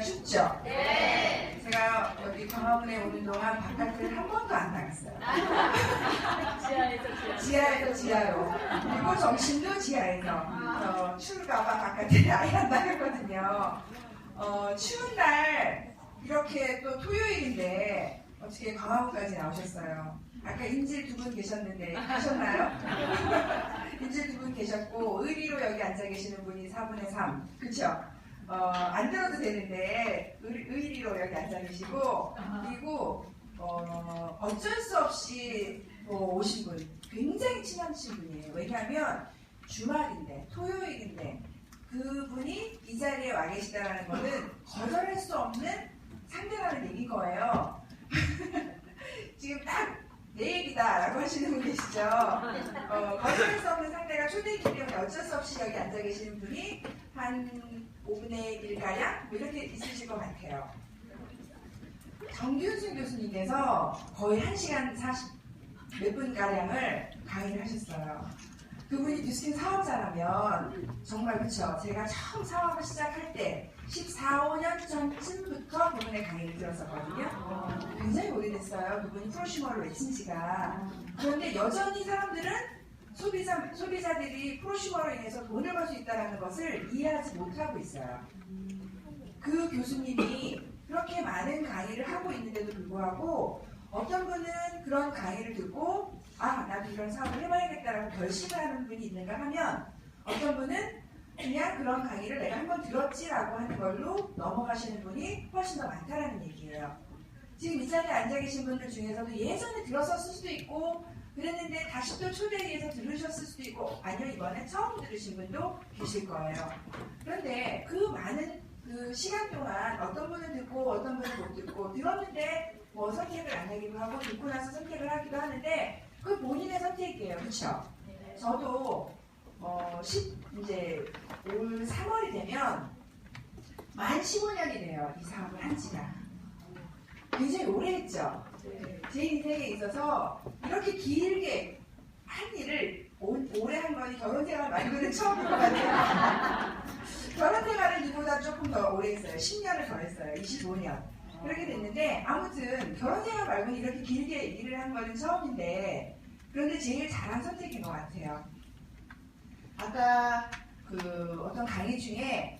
춥죠? 네. 제가 여기 광화문에 오는 동안 바깥을 한 번도 안 나갔어요. 지하에서 지하로. 그리고 점심도 지하에서. 추울까봐 바깥에 아예 안 나갔거든요. 추운 날 이렇게 또 토요일인데 어떻게 광화문까지 나오셨어요? 아까 인질 두 분 계셨는데 가셨나요? 인질 두 분 계셨고 의리로 여기 앉아 계시는 분이 4분의 3 그쵸? 안 들어도 되는데 의리로 여기 앉아 계시고 그리고 어쩔 수 없이 오신 분 굉장히 친하신 분이에요. 왜냐하면 주말인데 토요일인데 그분이 이 자리에 와 계시다는 것은 거절할 수 없는 상대라는 얘기인 거예요. 지금 딱 내 얘기다 라고 하시는 분 계시죠? 거절할 수 없는 상대가 초대이기 때문에 어쩔 수 없이 여기 앉아 계시는 분이 한 5분의 1가량 이렇게 있으실 것 같아요. 정균순 교수님께서 거의 1시간 40 몇 분가량을 강의를 하셨어요. 그분이 뉴스킨 사업자라면 정말 그쵸. 제가 처음 사업을 시작할 때 14, 15년 전쯤부터 그분의 강의를 들었었거든요. 굉장히 오래됐어요. 그분이 프로슈머를 외친 지가. 그런데 여전히 사람들은 소비자들이 프로슈머로 인해서 돈을 벌 수 있다는 것을 이해하지 못하고 있어요. 그 교수님이 그렇게 많은 강의를 하고 있는데도 불구하고 어떤 분은 그런 강의를 듣고 나도 이런 사업을 해봐야겠다라고 결심을 하는 분이 있는가 하면 어떤 분은 그냥 그런 강의를 내가 한번 들었지라고 하는 걸로 넘어가시는 분이 훨씬 더 많다라는 얘기예요. 지금 이 자리에 앉아 계신 분들 중에서도 예전에 들었었을 수도 있고 그랬는데 다시 또 초대해서 들으셨을 수도 있고 아니요 이번에 처음 들으신 분도 계실 거예요. 그런데 그 많은 그 시간 동안 어떤 분은 듣고 어떤 분은 못 듣고 들었는데 선택을 안 하기도 하고 듣고 나서 선택을 하기도 하는데 그 본인의 선택이에요. 그렇죠? 저도 이제 올 3월이 되면 만 15년이 돼요. 이 사업을 한 지가. 굉장히 오래 했죠. 제 인생에 있어서 이렇게 길게 한 일을 오래 한 거니 결혼생활 말고는 처음인 것 같아요. 결혼생활은 이보다 조금 더 오래 했어요. 10년을 더 했어요. 25년. 그렇게 됐는데 아무튼 결혼생활 말고는 이렇게 길게 일을 한 거는 처음인데 그런데 제일 잘한 선택인 것 같아요. 아까 어떤 강의 중에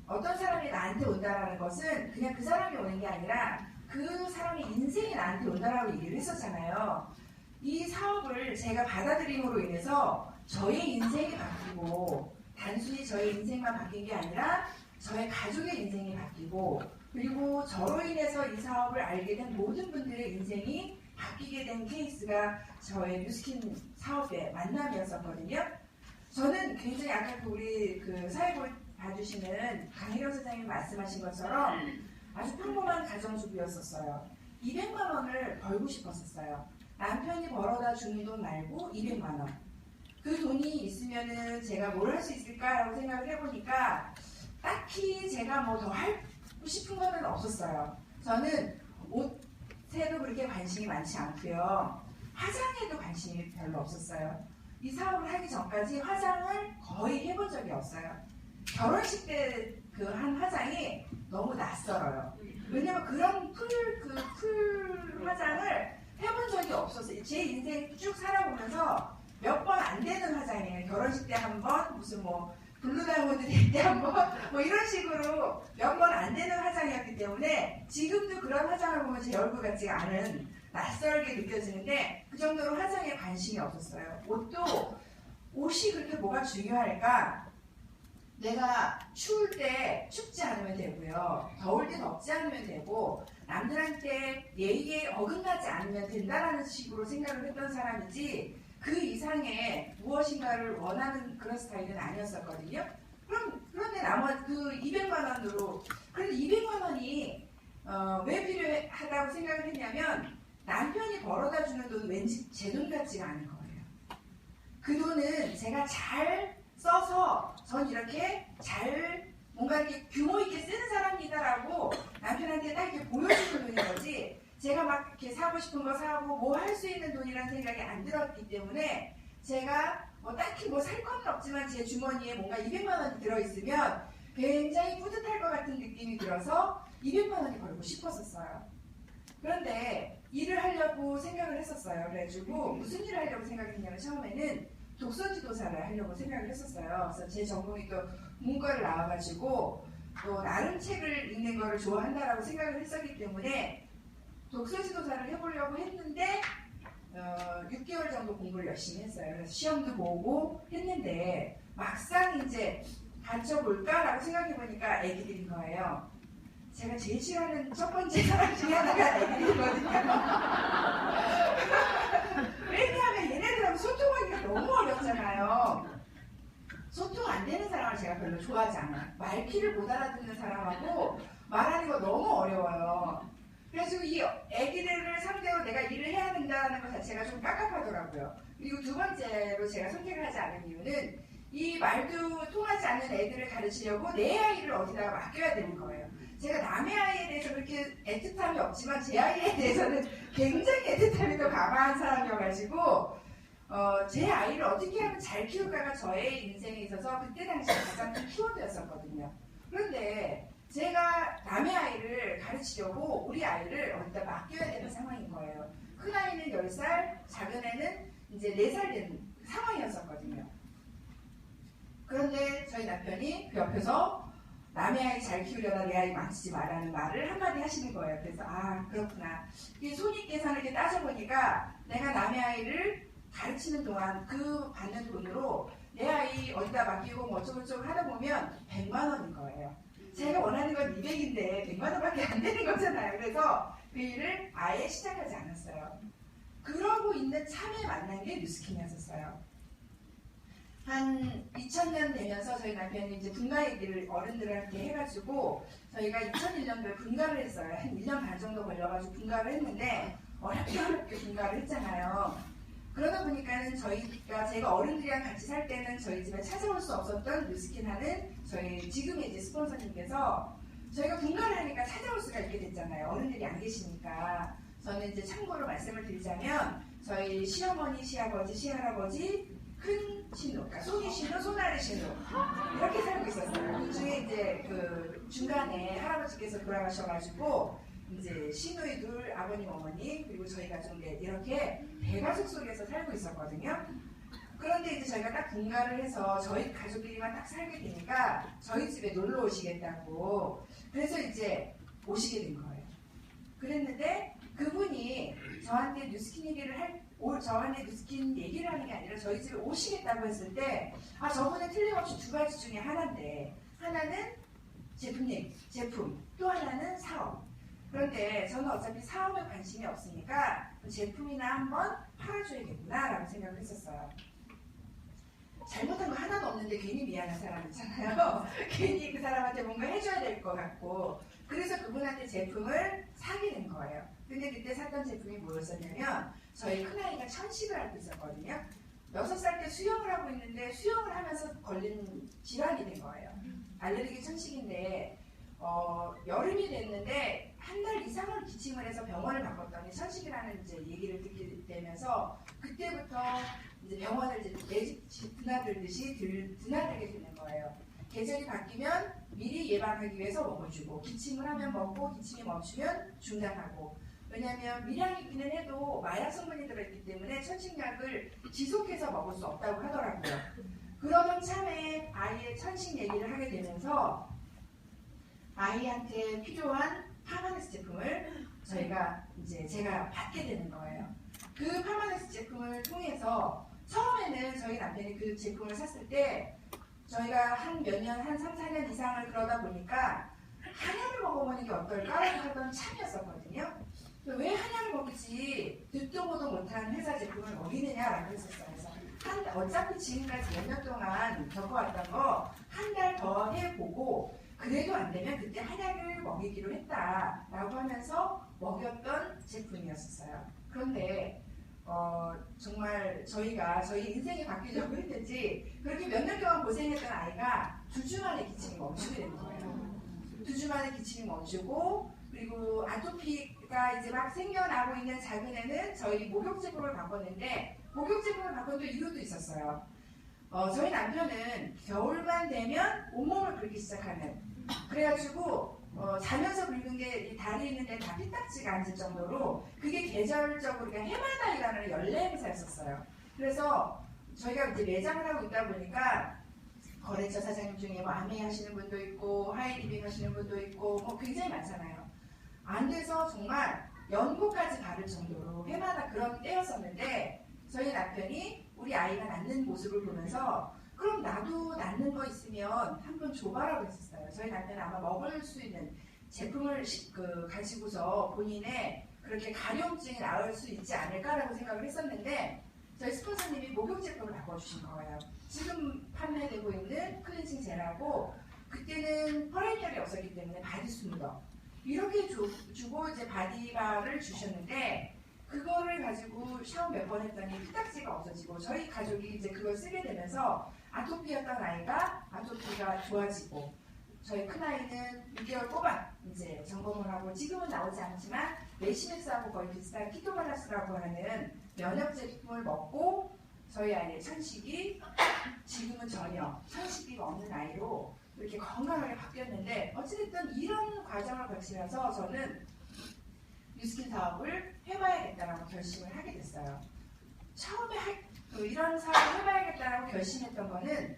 어떤 사람이 나한테 온다라는 것은 그냥 그 사람이 오는 게 아니라 그 사람의 인생이 나한테 온다라고 얘기를 했었잖아요. 이 사업을 제가 받아들임으로 인해서 저의 인생이 바뀌고 단순히 저의 인생만 바뀐 게 아니라 저의 가족의 인생이 바뀌고 그리고 저로 인해서 이 사업을 알게 된 모든 분들의 인생이 바뀌게 된 케이스가 저의 뉴스킨 사업의 만남이었었거든요. 저는 굉장히 아까 우리 사회볼 봐주시는 강혜경 선생님이 말씀하신 것처럼 아주 평범한 가정주부였었어요. 200만 원을 벌고 싶었었어요. 남편이 벌어다 주는 돈 말고 200만 원. 그 돈이 있으면은 제가 뭘 할 수 있을까라고 생각을 해보니까 딱히 제가 뭐 더 하고 싶은 거는 없었어요. 저는 옷에도 그렇게 관심이 많지 않고요. 화장에도 관심이 별로 없었어요. 이 사업을 하기 전까지 화장을 거의 해본 적이 없어요. 결혼식 때 한 화장이 너무 낯설어요. 왜냐면 그런 풀 화장을 해본 적이 없어서 제 인생 쭉 살아보면서 몇 번 안 되는 화장이에요. 결혼식 때 한 번, 무슨 블루다이몬드 될 때 한 번, 이런 식으로 몇 번 안 되는 화장이었기 때문에 지금도 그런 화장을 보면 제 얼굴 같지가 않은 낯설게 느껴지는데 그 정도로 화장에 관심이 없었어요. 옷이 그렇게 뭐가 중요할까? 내가 추울 때 춥지 않으면 되고요. 더울 때 덥지 않으면 되고 남들한테 예의에 어긋나지 않으면 된다라는 식으로 생각을 했던 사람이지 그 이상의 무엇인가를 원하는 그런 스타일은 아니었었거든요. 그런데 나머지 200만 원으로 그런데 200만 원이 왜 필요하다고 생각을 했냐면 남편이 벌어다 주는 돈은 왠지 제 돈 같지가 않은 거예요. 그 돈은 제가 잘 써서 전 이렇게 잘 뭔가 이렇게 규모 있게 쓰는 사람이다라고 남편한테 딱 이렇게 보여주는 돈인 거지 제가 막 이렇게 사고 싶은 거 사고 뭐 할 수 있는 돈이라는 생각이 안 들었기 때문에 제가 딱히 살 거는 없지만 제 주머니에 뭔가 200만 원이 들어있으면 굉장히 뿌듯할 것 같은 느낌이 들어서 200만 원이 벌고 싶었었어요. 그런데 일을 하려고 생각을 했었어요. 그래가지고 무슨 일을 하려고 생각했냐면 처음에는 독서지도사를 하려고 생각을 했었어요. 그래서 제 전공이 또 문과를 나와가지고 또 나름 책을 읽는 거를 좋아한다라고 생각을 했었기 때문에 독서지도사를 해보려고 했는데 6개월 정도 공부를 열심히 했어요. 그래서 시험도 보고 했는데 막상 이제 다쳐볼까라고 생각해보니까 애기들인 거예요. 제가 제일 싫어하는 첫 번째 사람 중에 하나가 애기들이거든요. 왜냐하면 얘네들하고 소통하기가 너무 어렵잖아요. 소통 안 되는 사람을 제가 별로 좋아하지 않아요. 말귀를 못 알아듣는 사람하고 말하는 거 너무 어려워요. 그래서 이 애기들을 상대로 내가 일을 해야 된다는 것 자체가 좀 깝깝하더라고요. 그리고 두 번째로 제가 선택을 하지 않은 이유는 이 말도 통하지 않는 애들을 가르치려고 내 아이를 어디다가 맡겨야 되는 거예요. 제가 남의 아이에 대해서 그렇게 애틋함이 없지만 제 아이에 대해서는 굉장히 애틋함이 더 강한 사람이어가지고 제 아이를 어떻게 하면 잘 키울까가 저의 인생에 있어서 그때 당시에 가장 큰 키워드였었거든요. 그런데 제가 남의 아이를 가르치려고 우리 아이를 어디다 맡겨야 되는 상황인 거예요. 큰 아이는 10살, 작은 애는 이제 4살 된 상황이었었거든요. 그런데 저희 남편이 그 옆에서 남의 아이 잘 키우려다 내 아이 망치지 말라는 말을 한마디 하시는 거예요. 그래서 그렇구나. 이 손익계산을 이렇게 따져보니까 내가 남의 아이를 가르치는 동안 그 받는 돈으로 내 아이 어디다 맡기고 뭐 어쩌고저쩌고 하다 보면 100만 원인 거예요. 제가 원하는 건 200인데 100만 원밖에 안 되는 거잖아요. 그래서 그 일을 아예 시작하지 않았어요. 그러고 있는 참에 만난 게 뉴스킨이었어요. 한 2000년 되면서 저희 남편이 이제 분가 얘기를 어른들한테 해가지고 저희가 2001년도에 분가를 했어요. 한 1년 반 정도 걸려가지고 분가를 했는데 어렵게 분가를 했잖아요. 그러다 보니까는 제가 어른들이랑 같이 살 때는 저희 집에 찾아올 수 없었던 뉴스킨 하는 저희 지금의 이제 스폰서님께서 저희가 분가를 하니까 찾아올 수가 있게 됐잖아요. 어른들이 안 계시니까. 저는 이제 참고로 말씀을 드리자면 저희 시어머니, 시아버지, 시할아버지, 큰 신우, 그러니까 손이 신우, 손아래 신우 이렇게 살고 있었어요. 그 중에 이제 그 중간에 할아버지께서 돌아가셔가지고 이제 시누이 둘, 아버님, 어머니 그리고 저희 가족 넷 이렇게 대가족 속에서 살고 있었거든요. 그런데 이제 저희가 딱 분가를 해서 저희 가족끼리만 딱 살게 되니까 저희 집에 놀러 오시겠다고 그래서 이제 오시게 된 거예요. 그랬는데 그분이 저한테 뉴스킨 얘기를 저한테 뉴스킨 얘기를 하는 게 아니라 저희 집에 오시겠다고 했을 때 저분은 틀림없이 두 가지 중에 하나인데 하나는 제품 또 하나는 사업. 그런데 저는 어차피 사업에 관심이 없으니까 제품이나 한번 팔아줘야겠구나 라고 생각을 했었어요. 잘못한 거 하나도 없는데 괜히 미안한 사람 있잖아요. 괜히 그 사람한테 뭔가 해줘야 될 것 같고 그래서 그분한테 제품을 사게 된 거예요. 근데 그때 샀던 제품이 뭐였었냐면 저희 큰아이가 천식을 앓고 있었거든요. 6살 때 수영을 하고 있는데 수영을 하면서 걸린 질환이 된 거예요. 알레르기 천식인데 여름이 됐는데 한 달 이상을 기침을 해서 병원을 바꿨더니 천식이라는 이제 얘기를 듣게 되면서 그때부터 이제 병원을 이제 드나들듯이 드나들게 되는 거예요. 계절이 바뀌면 미리 예방하기 위해서 먹어주고 기침을 하면 먹고 기침이 멈추면 중단하고 왜냐하면 밀양이 있기는 해도 마약 성분이 들어있기 때문에 천식약을 지속해서 먹을 수 없다고 하더라고요. 그러던 참에 아이의 천식 얘기를 하게 되면서 아이한테 필요한 파마넥스 제품을 제가 받게 되는 거예요. 그 파마넥스 제품을 통해서 처음에는 저희 남편이 그 제품을 샀을 때 저희가 한 몇 년, 한 3, 4년 이상을 그러다 보니까 한약을 먹어보는 게 어떨까라고 하던 참이었었거든요. 왜 한약을 먹이지 듣도 보도 못한 회사 제품을 먹이느냐라고 했었어요. 그래서 어차피 지금까지 몇 년 동안 겪어왔던 거 한 달 더 해보고 그래도 안 되면 그때 한약을 먹이기로 했다라고 하면서 먹였던 제품이었어요. 그런데 정말 저희 인생이 바뀌려고 했는지 그렇게 몇 년 동안 고생했던 아이가 2주 만에 기침이 멈추게 된 거예요. 2주 만에 기침이 멈추고 그리고 아토피가 이제 막 생겨나고 있는 작은 애는 저희 목욕 제품을 바꿨는데 목욕 제품을 바꾼 이유도 있었어요. 저희 남편은 겨울만 되면 온몸을 긁기 시작하는, 그래가지고 자면서 긁는 게 이 다리 있는데 다 피딱지가 앉을 정도로 그게 계절적으로 그냥 해마다이라는 연례 행사였었어요. 그래서 저희가 이제 매장을 하고 있다 보니까 거래처 사장님 중에 뭐 아메 하시는 분도 있고 하이리빙 하시는 분도 있고 뭐 굉장히 많잖아요. 안 돼서 정말 연고까지 바를 정도로 해마다 그런 때였었는데 저희 남편이 우리 아이가 낳는 모습을 보면서 그럼 나도 낳는 거 있으면 한번 줘봐라고 했었어요. 저희 남편은 아마 먹을 수 있는 제품을 가지고서 본인의 그렇게 가려움증이 나을 수 있지 않을까라고 생각을 했었는데 저희 스폰서님이 목욕 제품을 바꿔주신 거예요. 지금 판매되고 있는 클렌징 젤하고 그때는 퍼레니얼이 없었기 때문에 바디 스무더 이렇게 주고 이제 바디바를 주셨는데 그거를 가지고 샤워 몇 번 했더니 피딱지가 없어지고 저희 가족이 이제 그걸 쓰게 되면서 아토피였던 아이가 아토피가 좋아지고 저희 큰아이는 6개월 꼬박 이제 점검을 하고 지금은 나오지 않지만 레시맥스하고 거의 비슷한 키토발라스라고 하는 면역 제품을 먹고 저희 아이의 천식이 지금은 전혀 천식기가 없는 아이로 이렇게 건강하게 바뀌었는데 어찌됐든 이런 과정을 거치면서 저는 뉴스킨 사업을 해봐야겠다라고 결심을 하게 됐어요. 처음에 이런 사업을 해봐야겠다라고 결심했던 거는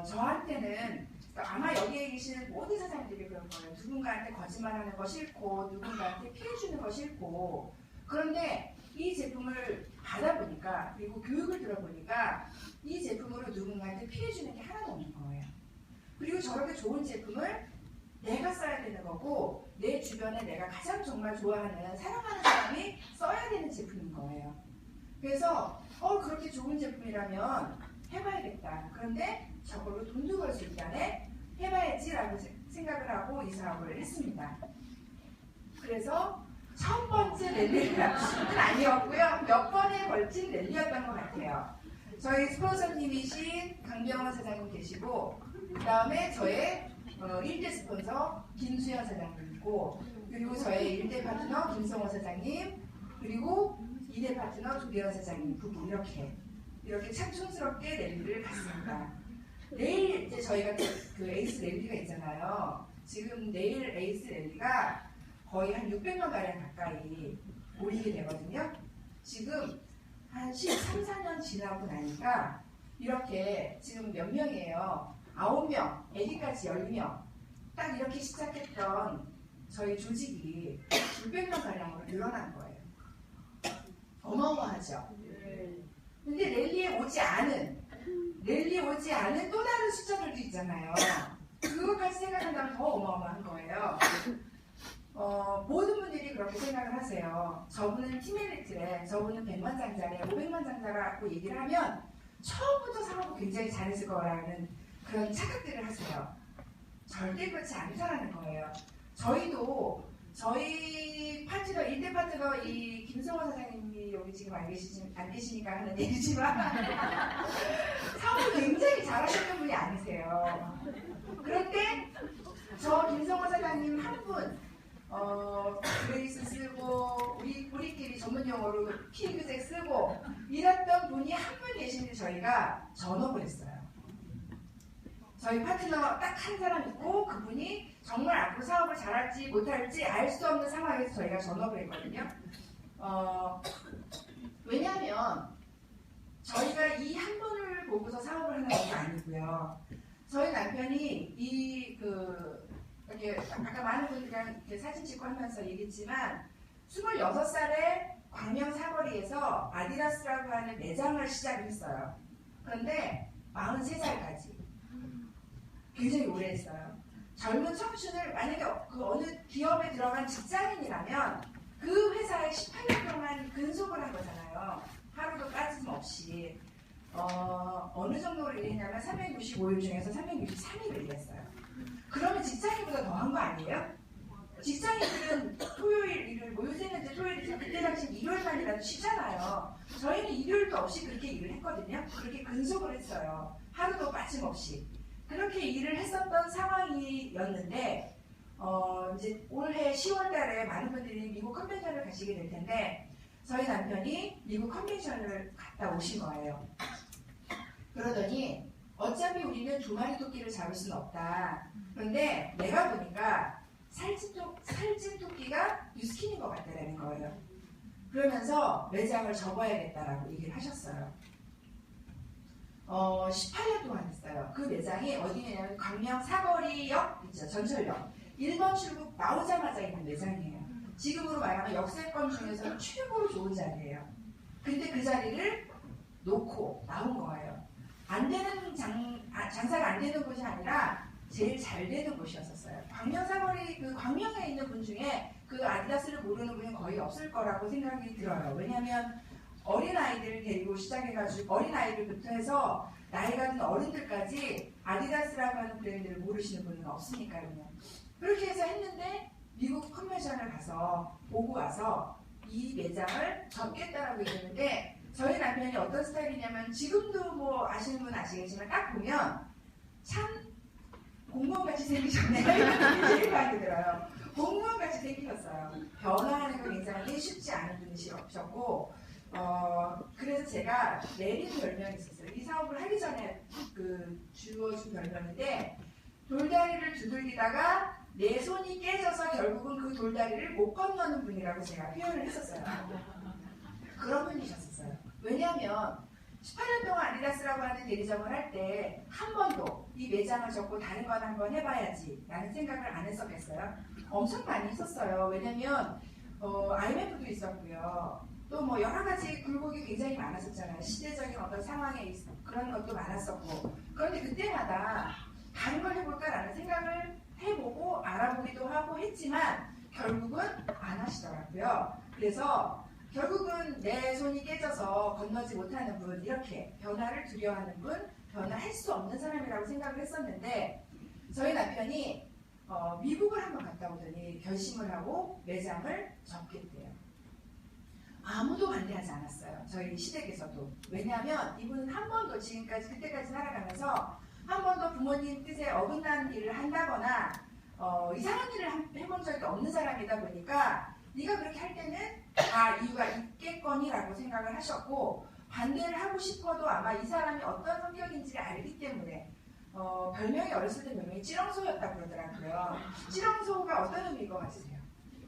저한테는 아마 여기에 계시는 모든 사장님들이 그럴 거예요. 누군가한테 거짓말하는 거 싫고 누군가한테 피해주는 거 싫고 그런데 이 제품을 받아보니까 그리고 교육을 들어보니까 이 제품으로 누군가한테 피해주는 게 하나도 없는 거예요. 그리고 저렇게 좋은 제품을 내가 써야 되는 거고 내 주변에 내가 가장 정말 좋아하는 사랑하는 사람이 써야 되는 제품인 거예요. 그래서 그렇게 좋은 제품이라면 해봐야겠다. 그런데 저걸로 돈도 벌 수 있다네 해봐야지라고 생각을 하고 이 사업을 했습니다. 그래서 첫 번째 랠리는 아니었고요. 몇 번에 걸친 랠리였던 것 같아요. 저희 스폰서님이신 강병원 사장님 계시고 그 다음에 저의 1대 스폰서 김수현 사장님 있고 그리고 저의 1대 파트너 김성호 사장님 그리고 2대 파트너 조대현 사장님 부부 이렇게 참 촌스럽게 랠리를 갔습니다. 내일 이제 저희가 그 에이스 랠리가 있잖아요. 지금 내일 에이스 랠리가 거의 한 600명 가량 가까이 모이게 되거든요. 지금 한 13, 14년 지나고 나니까 이렇게 지금 몇 명이에요? 9명, 애기까지 10명 딱 이렇게 시작했던 저희 조직이 600명 가량으로 늘어난 거예요. 어마어마하죠? 근데 랠리에 오지 않은 또 다른 숫자들도 있잖아요. 그것까지 생각한다면 더 어마어마한 거예요. 모든 분들이 그렇게 생각을 하세요. 저분은 팀엘리트래, 저분은 100만 장자래, 500만 장자라고 얘기를 하면 처음부터 사업을 굉장히 잘했을 거라는 그런 착각들을 하세요. 절대 그렇지 않다라는 거예요. 저희도 저희 파트너, 1대 파트너 이 김성호 사장님이 여기 지금 안 계시니까 하는 얘기지만 사업을 굉장히 잘하시는 분이 아니세요. 그런데 저 김성호 사장님 한 분, 그레이스 쓰고 우리끼리 전문 용어로 핑크색 쓰고 이랬던 분이 한 분 계시는데 저희가 전업을 했어요. 저희 파트너 딱 한 사람 있고 그분이 정말 앞으로 사업을 잘할지 못할지 알 수 없는 상황에서 저희가 전업을 했거든요. 왜냐하면 저희가 이 한 분을 보고서 사업을 하는 것도 아니고요. 저희 남편이 이렇게 아까 많은 분들이랑 이렇게 사진 찍고 하면서 얘기했지만 26살에 광명 사거리에서 아디다스라고 하는 매장을 시작했어요. 그런데 43살까지 굉장히 오래 했어요. 젊은 청춘을 만약에 그 어느 기업에 들어간 직장인이라면 그 회사에 18년 동안 근속을 한 거잖아요. 하루도 빠짐없이. 어느 정도로 일했냐면 365일 중에서 363일을 일했어요. 그러면 직장인보다 더 한 거 아니에요? 직장인들은 토요일, 일요일, 뭐 요새는 이제 토요일이죠. 그때 당시 일요일만이라도 쉬잖아요. 저희는 일요일도 없이 그렇게 일을 했거든요. 그렇게 근속을 했어요. 하루도 빠짐없이. 그렇게 일을 했었던 상황이었는데 이제 올해 10월 달에 많은 분들이 미국 컨벤션을 가시게 될 텐데 저희 남편이 미국 컨벤션을 갔다 오신 거예요. 그러더니 어차피 우리는 두 마리 토끼를 잡을 수는 없다. 그런데 내가 보니까 살찐 토끼가 뉴스킨인 것 같다라는 거예요. 그러면서 매장을 접어야겠다라고 얘기를 하셨어요. 18년 동안 했어요. 그 매장이 어디냐면 광명 사거리역 있죠. 전철역 1번 출구 나오자마자 있는 매장이에요. 지금으로 말하면 역세권 중에서는 최고로 좋은 자리예요. 근데 그 자리를 놓고 나온 거예요. 안 되는 장사가 안 되는 곳이 아니라 제일 잘 되는 곳이었었어요. 광명 사거리 그 광명에 있는 분 중에 그 아디다스를 모르는 분은 거의 없을 거라고 생각이 들어요. 왜냐하면 어린아이들을 데리고 시작해가지고 어린아이들부터 해서 나이가 든 어른들까지 아디다스라고 하는 브랜드를 모르시는 분은 없으니까요. 그렇게 해서 했는데 미국 컨벤션을 가서 보고 와서 이 매장을 접겠다라고 얘기했는데 저희 남편이 어떤 스타일이냐면 지금도 뭐 아시는 분은 아시겠지만 딱 보면 참 공무원같이 생기셨네요. 제일 많이 들어요. 공무원같이 생기셨어요. 변화하는 거 굉장히 쉽지 않은 분이셨고 그래서 제가 내린 별명이 있었어요. 이 사업을 하기 전에 주어준 별명인데 돌다리를 두들기다가 내 손이 깨져서 결국은 그 돌다리를 못 건너는 분이라고 제가 표현을 했었어요. 그런 분이셨었어요. 왜냐하면 18년 동안 아디다스라고 하는 대리점을 할 때 한 번도 이 매장을 접고 다른 건 한번 해봐야지 라는 생각을 안 했었겠어요. 엄청 많이 했었어요. 왜냐하면 IMF도 있었고요. 또 뭐 여러 가지 굴곡이 굉장히 많았었잖아요. 시대적인 어떤 상황에 그런 것도 많았었고. 그런데 그때마다 다른 걸 해볼까라는 생각을 해보고 알아보기도 하고 했지만 결국은 안 하시더라고요. 그래서 결국은 내 손이 깨져서 건너지 못하는 분, 이렇게 변화를 두려워하는 분, 변화할 수 없는 사람이라고 생각을 했었는데 저희 남편이 미국을 한번 갔다 오더니 결심을 하고 매장을 접겠대요. 아무도 반대하지 않았어요. 저희 시댁에서도. 왜냐하면 이분은 한 번도 지금까지 그때까지 살아가면서 한 번도 부모님 뜻에 어긋난 일을 한다거나 이상한 일을 해본 적이 없는 사람이다 보니까 네가 그렇게 할 때는 다 이유가 있겠거니라고 생각을 하셨고 반대를 하고 싶어도 아마 이 사람이 어떤 성격인지를 알기 때문에 별명이 어렸을 때 별명이 찌렁소였다고 그러더라고요. 찌렁소가 어떤 의미일 것 같으세요?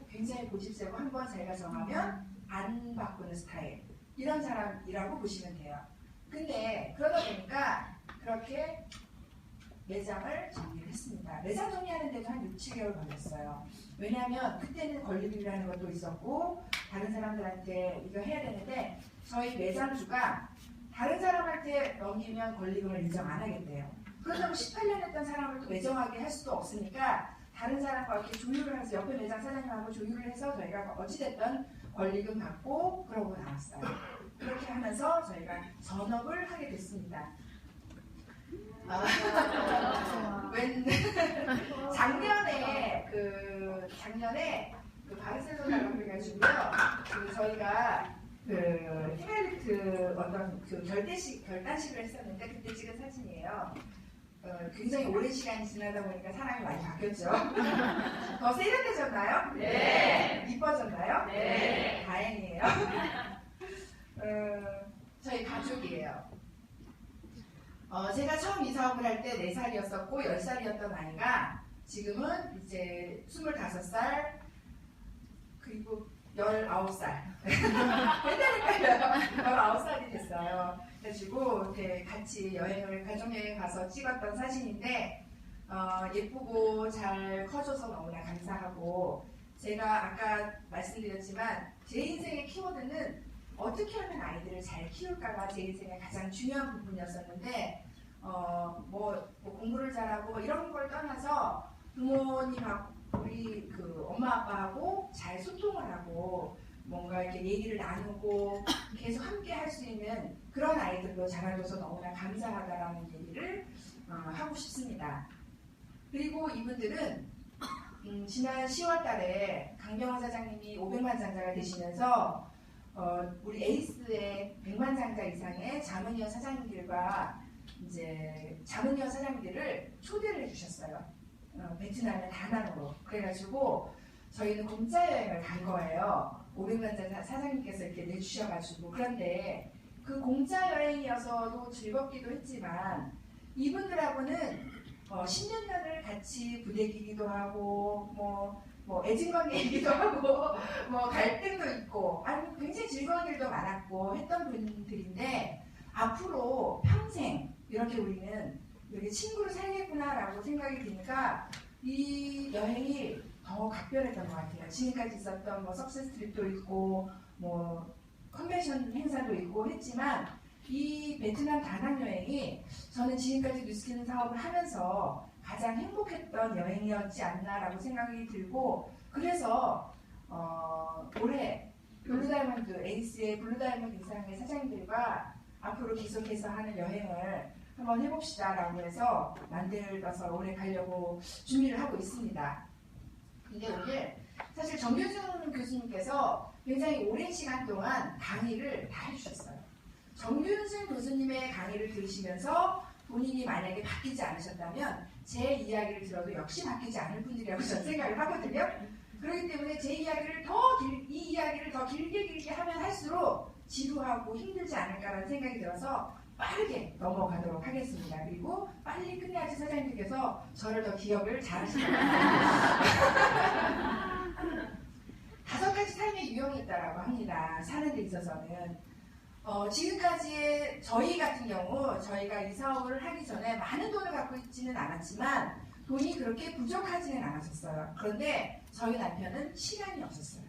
굉장히 고집세고 한 번 제가 정하면 안 바꾸는 스타일 이런 사람이라고 보시면 돼요. 근데 그러다 보니까 그렇게 매장을 정리를 했습니다. 매장 정리하는 데도 한 6, 7개월 걸렸어요. 왜냐하면 그때는 권리비라는 것도 있었고 다른 사람들한테 이거 해야 되는데 저희 매장주가 다른 사람한테 넘기면 권리금을 인정 안 하겠대요. 그렇다고 18년 했던 사람을 또 매정하게 할 수도 없으니까 다른 사람과 이렇게 조율을 해서 옆에 매장 사장님하고 조율을 해서 저희가 어찌됐든 권리금 받고 그러고 나왔어요. 그렇게 하면서 저희가 전업을 하게 됐습니다. 작년에 바르셀로나로 그래가지고요. 저희가 히멜리트 어떤 결단식을 했었는데 그때 찍은 사진이에요. 굉장히 오랜 시간이 지나다 보니까 사람이 많이 바뀌었죠. 더 세련되졌나요? 네. 이뻐졌나요? 네. 다행이에요. 저희 가족이에요. 제가 처음 이 사업을 할 때 4살이었었고 10살이었던 아이가 지금은 이제 25살 그리고 19살 맨날 19살이 됐어요. 그래가지고 이렇게 같이 가족여행 가서 찍었던 사진인데 예쁘고 잘 커줘서 너무나 감사하고 제가 아까 말씀드렸지만 제 인생의 키워드는 어떻게 하면 아이들을 잘 키울까가 제 인생의 가장 중요한 부분이었었는데 뭐 공부를 잘하고 이런 걸 떠나서 부모님하고 우리 엄마 아빠하고 잘 소통을 하고 뭔가 이렇게 얘기를 나누고 계속 함께 할 수 있는 그런 아이들로 자라줘서 너무나 감사하다라는 얘기를 하고 싶습니다. 그리고 이분들은 지난 10월 달에 강병화 사장님이 500만 장자가 되시면서 우리 에이스의 100만 장자 이상의 자문위원 사장님들과 이제 자문위원 사장님들을 초대를 해주셨어요. 베트남의 다낭으로. 그래가지고 저희는 공짜 여행을 간 거예요. 500만 장자 사장님께서 이렇게 내주셔가지고. 그런데 그 공짜 여행이어서도 즐겁기도 했지만 이분들하고는 10년간을 같이 부대끼기도 하고 뭐 애증관계이기도 하고 뭐 갈등도 있고 아니 굉장히 즐거운 일도 많았고 했던 분들인데 앞으로 평생 이렇게 우리는 이렇게 친구로 살겠구나라고 생각이 드니까 이 여행이 더 각별했던 것 같아요. 지금까지 있었던 뭐 석세스 트립도 있고 뭐 컨벤션 행사도 있고 했지만 이 베트남 다낭 여행이 저는 지금까지 뉴스킨 사업을 하면서 가장 행복했던 여행이었지 않나라고 생각이 들고 그래서 올해 블루다이먼드 에이스의 블루다이먼드 이상의 사장님들과 앞으로 계속해서 하는 여행을 한번 해봅시다라고 해서 만들어서 올해 가려고 준비를 하고 있습니다. 근데 오늘 사실 정균승 교수님께서 굉장히 오랜 시간 동안 강의를 다 해주셨어요. 정균승 교수님의 강의를 들으시면서 본인이 만약에 바뀌지 않으셨다면 제 이야기를 들어도 역시 바뀌지 않을 분들이라고 저는 생각을 하거든요. 그렇기 때문에 제 이야기를 이 이야기를 더 길게 하면 할수록 지루하고 힘들지 않을까라는 생각이 들어서 빠르게 넘어가도록 하겠습니다. 그리고 빨리 끝내야지 사장님께서 저를 더 기억을 잘하실 것 같아요. 5가지 삶의 유형이 있다고 합니다. 사는 데 있어서는. 지금까지의 저희 같은 경우 저희가 이 사업을 하기 전에 많은 돈을 갖고 있지는 않았지만 돈이 그렇게 부족하지는 않았었어요. 그런데 저희 남편은 시간이 없었어요.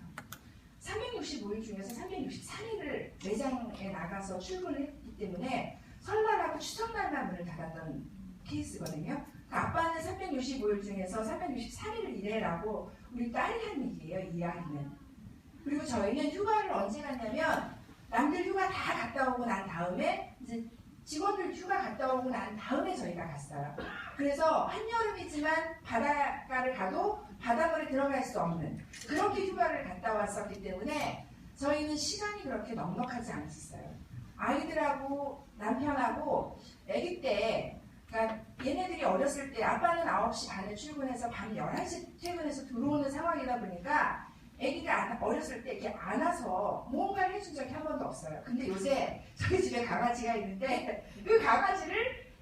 365일 중에서 363일을 매장에 나가서 출근을 했기 때문에 설날하고 추석날만 문을 닫았던 케이스거든요. 아빠는 365일 중에서 363일을 일해라고 우리 딸이 한 얘기예요. 이 이야기는. 그리고 저희는 휴가를 언제 갔냐면 남들 휴가 다 갔다 오고 난 다음에 이제 직원들 휴가 갔다 오고 난 다음에 저희가 갔어요. 그래서 한여름이지만 바닷가를 가도 바닷물에 들어갈 수 없는 그렇게 휴가를 갔다 왔었기 때문에 저희는 시간이 그렇게 넉넉하지 않았어요. 아이들하고 남편하고 아기 때 그러니까 얘네들이 어렸을 때 아빠는 9시 반에 출근해서 밤 11시 퇴근해서 들어오는 상황이다 보니까 애기들 어렸을 때 이렇게 안아서 뭔가를 해준 적이 한 번도 없어요. 근데 요새 저희 집에 강아지가 있는데 그 강아지를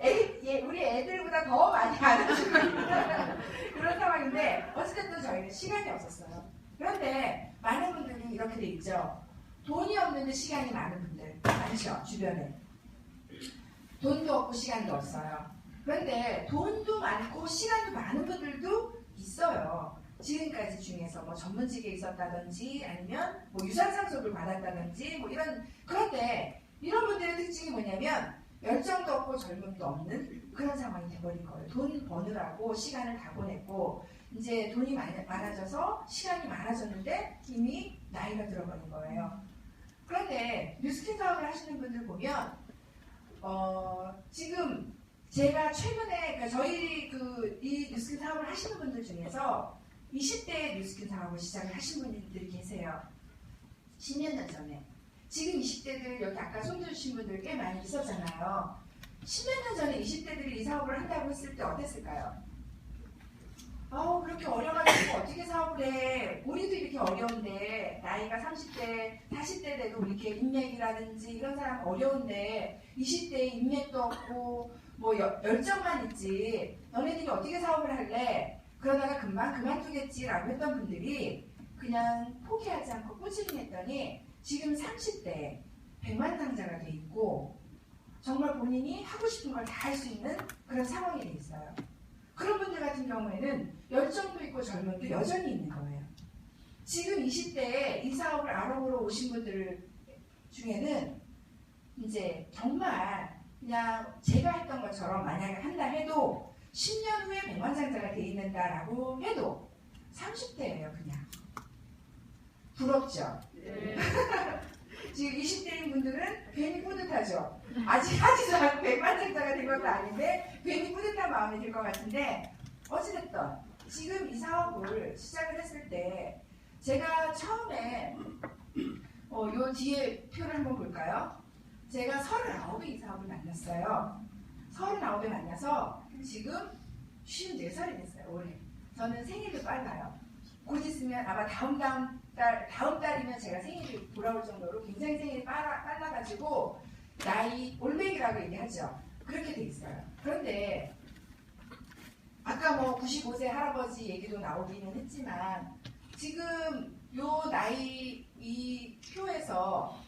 우리 애들보다 더 많이 안아주고 있는 그런 상황인데 어쨌든 저희는 시간이 없었어요. 그런데 많은 분들이 이렇게 돼 있죠. 돈이 없는데 시간이 많은 분들 많죠. 주변에. 돈도 없고 시간도 없어요. 그런데 돈도 많고 시간도 많은 분들도 있어요. 지금까지 중에서 뭐 전문직에 있었다든지 아니면 뭐 유산상속을 받았다든지 뭐 그런데 이런 분들의 특징이 뭐냐면 열정도 없고 젊음도 없는 그런 상황이 돼버린 거예요. 돈 버느라고 시간을 다 보냈고 이제 돈이 많아져서 시간이 많아졌는데 이미 나이가 들어버린 거예요. 그런데 뉴스킨 사업을 하시는 분들 보면 지금 제가 최근에 그러니까 저희 이 뉴스킨 사업을 하시는 분들 중에서 20대에 뉴스킨 사업을 시작을 하신 분들이 계세요. 10년 전에. 지금 20대들 여기 아까 손 드신 분들 꽤 많이 있었잖아요. 10년 전에 20대들이 이 사업을 한다고 했을 때 어땠을까요? 그렇게 어려가지고 어떻게 사업을 해. 우리도 이렇게 어려운데 나이가 30대, 40대 돼도 이렇게 인맥이라든지 이런 사람 어려운데 20대에 인맥도 없고 뭐 열정만 있지 너네들이 어떻게 사업을 할래? 그러다가 금방 그만두겠지라고 했던 분들이 그냥 포기하지 않고 꾸준히 했더니 지금 30대에 백만장자가 돼 있고 정말 본인이 하고 싶은 걸 다 할 수 있는 그런 상황이 돼 있어요. 그런 분들 같은 경우에는 열정도 있고 젊음도 여전히 있는 거예요. 지금 20대에 이 사업을 알아보러 오신 분들 중에는 이제 정말 그냥 제가 했던 것처럼 만약에 한다 해도 10년 후에 백만장자가 돼 있는다라고 해도 30대예요, 그냥. 부럽죠? 네. 지금 20대인 분들은 괜히 뿌듯하죠? 아직 하지도 않고 백만장자가 된 것도 아닌데 괜히 뿌듯한 마음이 들 것 같은데 어찌됐든 지금 이 사업을 시작을 했을 때 제가 처음에 요 뒤에 표를 한번 볼까요? 제가 39에 이 사업을 만났어요. 39에 만나서 지금 54살이 됐어요, 올해. 저는 생일도 빨라요. 곧 있으면 아마 다음 달이면 제가 생일이 돌아올 정도로 굉장히 생일이 빨라가지고 나이 올백이라고 얘기하죠. 그렇게 돼 있어요. 그런데 아까 뭐 95세 할아버지 얘기도 나오기는 했지만 지금 요 나이 이 표에서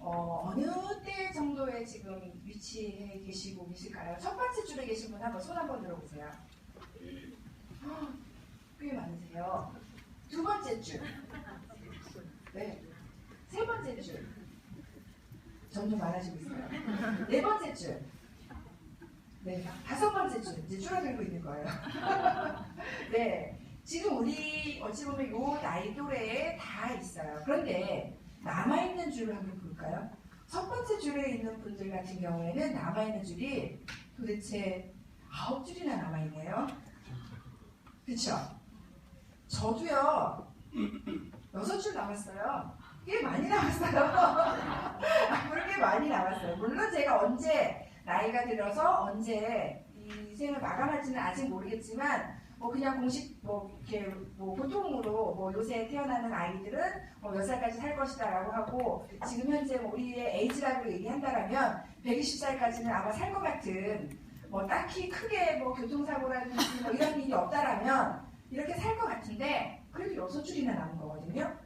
어느 때 정도에 지금 위치해 계시고 계실까요? 첫 번째 줄에 계신 분 한번 손 한번 들어보세요. 꽤 많으세요. 두 번째 줄. 네. 세 번째 줄. 점점 많아지고 있어요. 네 번째 줄. 네. 다섯 번째 줄. 이제 줄어들고 있는 거예요. 네. 지금 우리 어찌 보면 요 나이 또래에 다 있어요. 그런데 남아있는 줄을 한번 볼까요? 첫 번째 줄에 있는 분들 같은 경우에는 남아있는 줄이 도대체 9줄이나 남아있네요. 그쵸? 저도요 6줄 남았어요. 꽤 많이 남았어요. 그렇게 많이 남았어요. 물론 제가 언제 나이가 들어서 언제 이 생을 마감할지는 아직 모르겠지만 뭐 그냥 공식 뭐 이렇게 뭐 보통으로 뭐 요새 태어나는 아이들은 뭐 몇 살까지 살 것이다라고 하고 지금 현재 뭐 우리의 에이지라고 얘기한다라면 120살까지는 아마 살 것 같은 뭐 딱히 크게 뭐 교통사고라든지 뭐 이런 일이 없다라면 이렇게 살 것 같은데 그래도 6줄이나 남은 거거든요.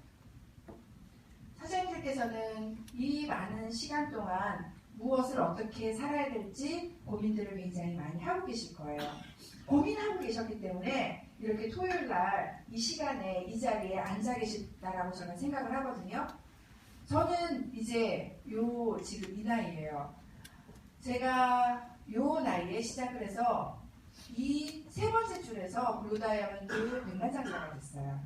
사장님들께서는 이 많은 시간 동안 무엇을 어떻게 살아야 될지 고민들을 굉장히 많이 하고 계실 거예요. 고민하고 계셨기 때문에 이렇게 토요일 날 이 시간에 이 자리에 앉아 계셨다라고 저는 생각을 하거든요. 저는 이제 요 지금 이 나이예요. 제가 요 나이에 시작을 해서 이 세 번째 줄에서 블루다이아몬드 100만 장자가 됐어요.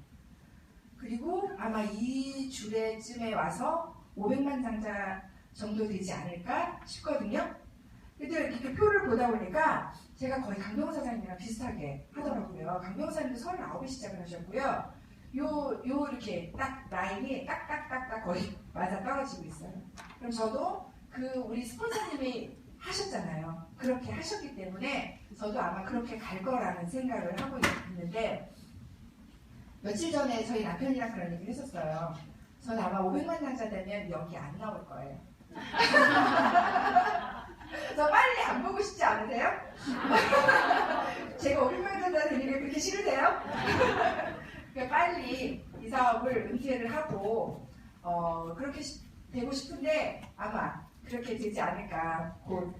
그리고 아마 이 줄에쯤에 와서 500만 장자 정도 되지 않을까 싶거든요. 근데 이렇게 표를 보다 보니까 제가 거의 강병호 사장님이랑 비슷하게 하더라고요. 강병호 사장님도 39에 시작을 하셨고요. 요 이렇게 딱 라인이 딱딱딱딱 거의 맞아 떨어지고 있어요. 그럼 저도 그 우리 스폰서님이 하셨잖아요. 그렇게 하셨기 때문에 저도 아마 그렇게 갈 거라는 생각을 하고 있는데 며칠 전에 저희 남편이랑 그런 얘기를 했었어요. 저는 아마 500만 장자 되면 여기 안 나올 거예요. 저 빨리 안 보고 싶지 않으세요? 제가 500만 장자 되는 게 그렇게 싫으세요? 그러니까 빨리 이 사업을 은퇴를 하고 그렇게 되고 싶은데 아마 그렇게 되지 않을까. 곧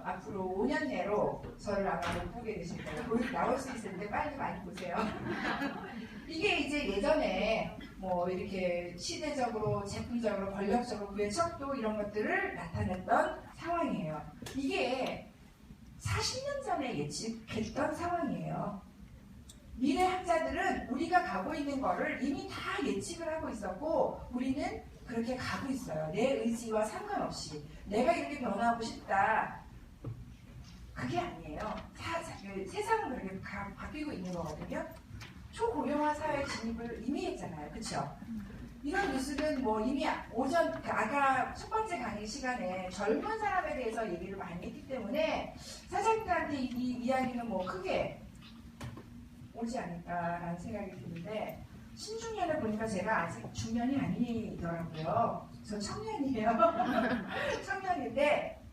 앞으로 5년 내로 저를 아마 못 보게 되실 거예요. 나올 수 있는데 빨리 많이 보세요. 이게 이제 예전에 뭐 이렇게 시대적으로, 제품적으로, 권력적으로 그의 척도 이런 것들을 나타냈던 상황이에요. 이게 40년 전에 예측했던 상황이에요. 미래 학자들은 우리가 가고 있는 거를 이미 다 예측을 하고 있었고 우리는 그렇게 가고 있어요. 내 의지와 상관없이 내가 이렇게 변화하고 싶다. 그게 아니에요. 세상은 그렇게 바뀌고 있는 거거든요. 초고령화 사회 진입을 이미 했잖아요. 그렇죠? 이런 뉴스는 뭐 이미 오전 아까 첫 번째 강의 시간에 젊은 사람에 대해서 얘기를 많이 했기 때문에 사장님들한테 이 이야기는 뭐 크게 오지 않을까라는 생각이 드는데 신중년을 보니까 제가 아직 중년이 아니더라고요. 저 청년이에요. 청년인데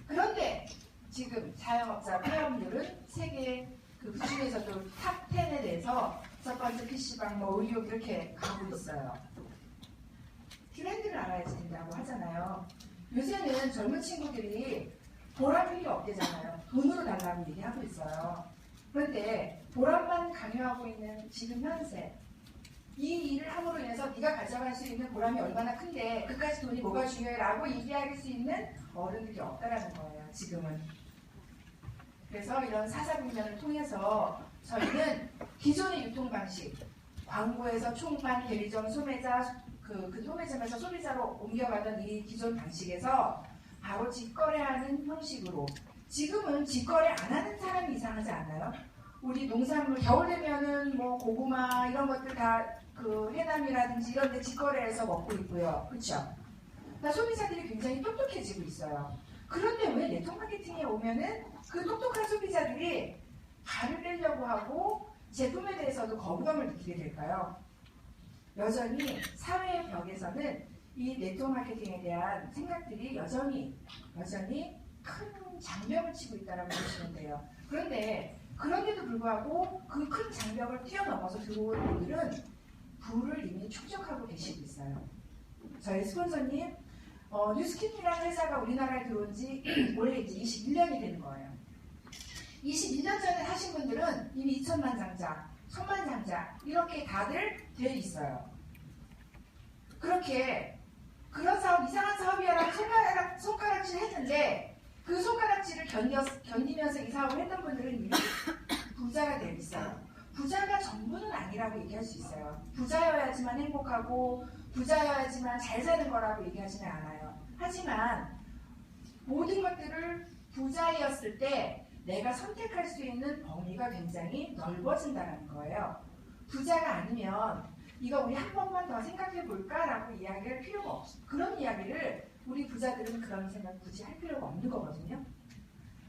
그런데 지금 자영업자 폐업률은 세계 그 중에서도 탑 10에 대해서 첫 번째 PC방, 뭐 의료 이렇게 가고 있어요. 트렌드를 알아야 된다고 하잖아요. 요새는 젊은 친구들이 보람 필요 없대잖아요. 돈으로 달라고 얘기하고 있어요. 그런데 보람만 강요하고 있는 지금 현세 이 일을 함으로 인해서 네가 가져갈 수 있는 보람이 얼마나 큰데 그까지 돈이 뭐가 중요해 라고 얘기할 수 있는 어른들이 없다라는 거예요. 지금은. 그래서 이런 사사분면을 통해서 저희는 기존의 유통방식 광고에서 총판, 대리점, 소매자 그 소매점에서 소비자로 옮겨가던 이 기존 방식에서 바로 직거래하는 형식으로 지금은 직거래 안 하는 사람이 이상하지 않나요? 우리 농산물 겨울 되면은 뭐 고구마 이런 것들 다 그 해남이라든지 이런 데 직거래해서 먹고 있고요. 그렇죠? 그러니까 소비자들이 굉장히 똑똑해지고 있어요. 그런데 왜 네트워크 마케팅에 오면은 그 똑똑한 소비자들이 발을 빼려고 하고 제품에 대해서도 거부감을 느끼게 될까요? 여전히 사회의 벽에서는 이 네트워크 마케팅에 대한 생각들이 여전히 큰 장벽을 치고 있다고 보시면 돼요. 그런데 그런데도 불구하고 그 큰 장벽을 뛰어넘어서 들어온 분들은 부를 이미 축적하고 계시고 있어요. 저희 스폰서님, 뉴스킨이라는 회사가 우리나라에 들어온 지 올해 이제 21년이 되는 거예요. 21년 전에 하신 분들은 이미 2천만 장자, 1000만 장자 이렇게 다들 돼 있어요. 그렇게 그런 사업, 이상한 사업이라고 손가락질 했는데 그 손가락질을 견디면서 이 사업을 했던 분들은 이미 부자가 되어 있어요. 부자가 전부는 아니라고 얘기할 수 있어요. 부자여야지만 행복하고 부자여야지만 잘 사는 거라고 얘기하지는 않아요. 하지만 모든 것들을 부자였을 때 내가 선택할 수 있는 범위가 굉장히 넓어진다는 거예요. 부자가 아니면 이거 우리 한 번만 더 생각해 볼까라고 이야기할 필요가 없어. 그런 이야기를 우리 부자들은 그런 생각 굳이 할 필요가 없는 거거든요.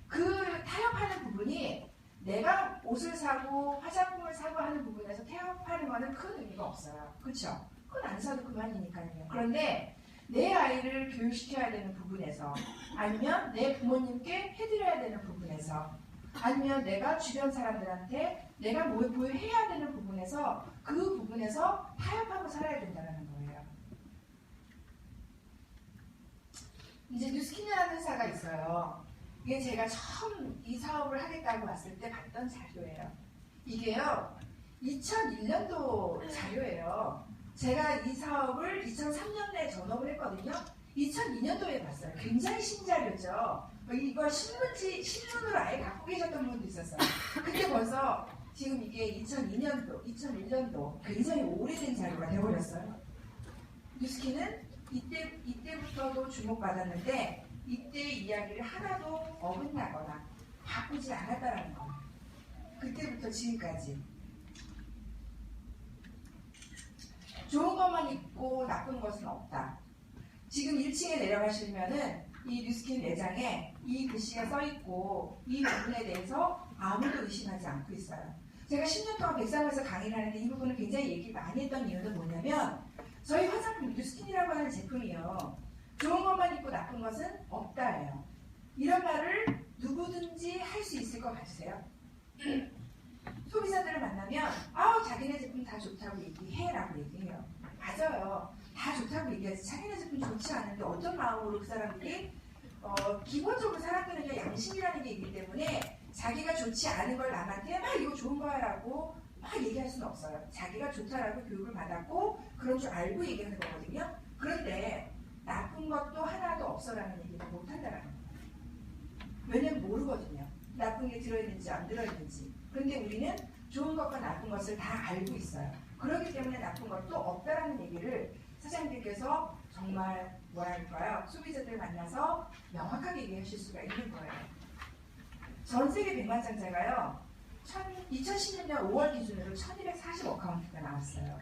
그 타협하는 부분이 내가 옷을 사고 화장품을 사고 하는 부분에서 타협하는 거는 큰 의미가 없어요. 그렇죠? 그건 안 사도 그만이니까요. 그런데 내 아이를 교육시켜야 되는 부분에서 아니면 내 부모님께 해드려야 되는 부분에서 아니면 내가 주변 사람들한테 내가 뭘 해야 되는 부분에서 그 부분에서 타협하고 살아야 된다는 거예요. 이제 뉴스킨이라는 회사가 있어요. 이게 제가 처음 이 사업을 하겠다고 왔을 때 봤던 자료예요. 이게요 2001년도 자료예요. 제가 이 사업을 2003년에 전업을 했거든요. 2002년도에 봤어요. 굉장히 신자료죠. 이걸 신문으로 아예 갖고 계셨던 분도 있었어요. 근데 벌써 지금 이게 2002년도, 2001년도 굉장히 오래된 자료가 되어버렸어요. 뉴스킨은 이때부터도 주목받았는데 이때 이야기를 하나도 어긋나거나 바꾸지 않았다라는 거예요. 그때부터 지금까지. 좋은 것만 있고 나쁜 것은 없다. 지금 1층에 내려가시면은 이 뉴스킨 내장에 이 글씨가 써있고 이 부분에 대해서 아무도 의심하지 않고 있어요. 제가 10년 동안 백상에서 강의를 하는데 이 부분을 굉장히 얘기 많이 했던 이유는 뭐냐면 저희 화장품 뉴스킨이라고 하는 제품이요. 좋은 것만 있고 나쁜 것은 없다예요. 이런 말을 누구든지 할 수 있을 것 같으세요? 소비자들을 만나면 자기네 제품 다 좋다고 얘기해라고 얘기해요. 맞아요. 다 좋다고 얘기하지. 자기네 제품 좋지 않은데 어떤 마음으로 그 사람들이 기본적으로 사람들은 양심이라는 게 있기 때문에 자기가 좋지 않은 걸 남한테 이거 좋은 거야 라고 얘기할 수는 없어요. 자기가 좋다라고 교육을 받았고 그런 줄 알고 얘기하는 거거든요. 그런데 나쁜 것도 하나도 없어라는 얘기를 못한다라는 거예요. 왜냐면 모르거든요. 나쁜 게 들어있는지 안 들어있는지. 그런데 우리는 좋은 것과 나쁜 것을 다 알고 있어요. 그렇기 때문에 나쁜 것도 없다라는 얘기를 사장님께서 정말 뭐랄까요? 소비자들 만나서 명확하게 얘기하실 수가 있는 거예요. 전 세계 백만장자가요. 2010년 5월 기준으로 1240어카운트가 나왔어요.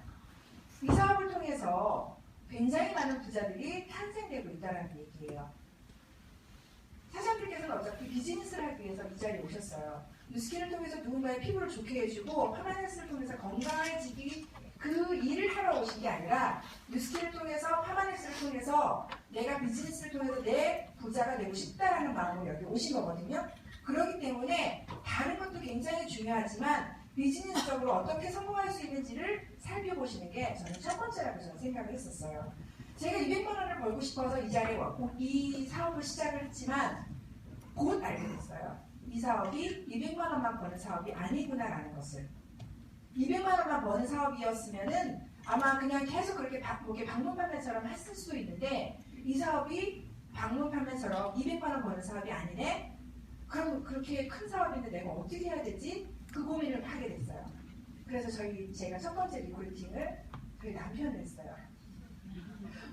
이 사업을 통해서 굉장히 많은 부자들이 탄생되고 있다는 얘기예요. 사장님께서는 어차피 비즈니스를 하기 위해서 이 자리에 오셨어요. 뉴스킨을 통해서 누군가의 피부를 좋게 해주고 파마넥스를 통해서 건강해지기 그 일을 하러 오신 게 아니라 뉴스킨을 통해서 파마넥스를 통해서 내가 비즈니스를 통해서 내 부자가 되고 싶다라는 마음으로 여기 오신 거거든요. 그렇기 때문에 다른 것도 굉장히 중요하지만 비즈니스적으로 어떻게 성공할 수 있는지를 살펴보시는 게 저는 첫 번째라고 저는 생각을 했었어요. 제가 200만 원을 벌고 싶어서 이 자리에 왔고 이 사업을 시작을 했지만 곧 알게 됐어요. 이 사업이 200만 원만 버는 사업이 아니구나라는 것을. 200만 원만 버는 사업이었으면은 아마 그냥 계속 그렇게 방문 판매처럼 했을 수도 있는데 이 사업이 방문 판매처럼 200만 원 버는 사업이 아니네? 그럼 그렇게 큰 사업인데 내가 어떻게 해야 되지? 그 고민을 하게 됐어요. 그래서 제가 첫 번째 리크루팅을 저희 남편을 했어요.